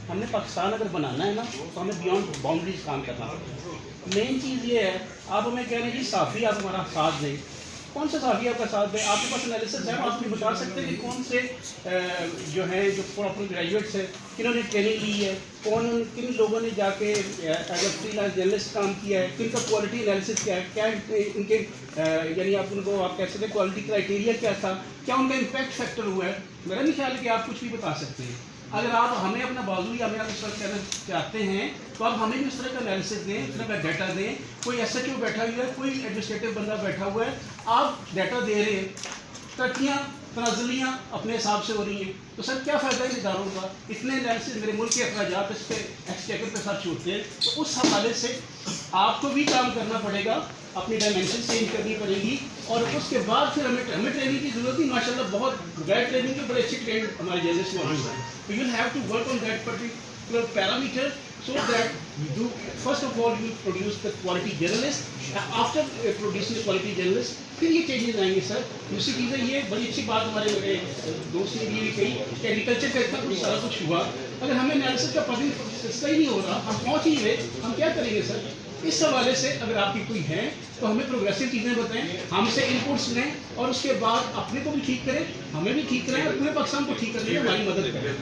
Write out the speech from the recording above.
ہم نے پاکستان اگر بنانا ہے نا تو ہمیں بیانڈ باؤنڈریز کام کرنا پڑے. مین چیز یہ ہے, آپ ہمیں کہہ رہے ہیں جی صافی آپ ہمارا ساتھ دیں. کون سے صافی آپ کا ساتھ دیں؟ آپ کے پاس انالیسس ہے, آپ مجھے بتا سکتے ہیں کہ کون سے جو ہیں جو پراپر گریجویٹس ہیں کنہوں نے ٹریننگ لی ہے, کن لوگوں نے جا کے as a freelance journalist کام کیا ہے, کن کا کوالٹی انالیسس کیا ہے, کیا ان کے یعنی آپ ان کو آپ کہہ سکتے ہیں کوالٹی کرائٹیریا کیا تھا, کیا ان کا امپیکٹ فیکٹر ہوا ہے. میرا نہیں خیال ہے کہ آپ کچھ بھی بتا سکتے ہیں. اگر آپ ہمیں اپنا بازو یا ہمیں اس طرح کہنا چاہتے ہیں تو آپ ہمیں بھی اس طرح کا انالیسس دیں, اس طرح کا ڈیٹا دیں. کوئی ایس ایچ او بیٹھا ہوا ہے, کوئی ایڈمنسٹریٹو بندہ بیٹھا ہوا ہے, آپ ڈیٹا دے رہے ہیں, ترقیاں تنازلیاں اپنے حساب سے ہو رہی ہیں, تو سر کیا فائدہ ہے اداروں کا؟ اتنے انالیسس میرے ملک کے اخراجات اس پہ ایکسچیکر پہ ساتھ چھوٹتے ہیں, تو اس حوالے سے آپ کو بھی کام کرنا پڑے گا, اپنی ڈائمینشن چینج کرنی پڑے گی, اور اس کے بعد پھر ہمیں ٹریننگ کی ضرورت نہیں. ماشاء اللہ بہت غیر ٹریننگ کے بڑے اچھی ٹرینڈ ہمارے جرنلسٹ موجود ہیں. تو you have to work on that particular parameter so that you do, first of all you produce the quality journalist, after producing the quality journalist پھر یہ چینجز آئیں گے. سر دوسری چیزیں یہ بڑی اچھی بات ہمارے میرے دوست نے یہ بھی کہی کہ ایگریکلچر کا اتنا کچھ سارا کچھ ہوا, اگر ہمیں انالیسس کا پتہ صحیح نہیں ہو رہا, ہم پہنچ ہی رہے, ہم کیا کریں گے سر؟ اس حوالے سے اگر آپ کی کوئی ہے تو ہمیں پروگریسو چیزیں بتائیں, ہم سے ان پٹس لیں, اور اس کے بعد اپنے کو بھی ٹھیک کریں, ہمیں بھی ٹھیک کریں, اور پورے پاکستان کو ٹھیک کرنے میں ہماری مدد کریں.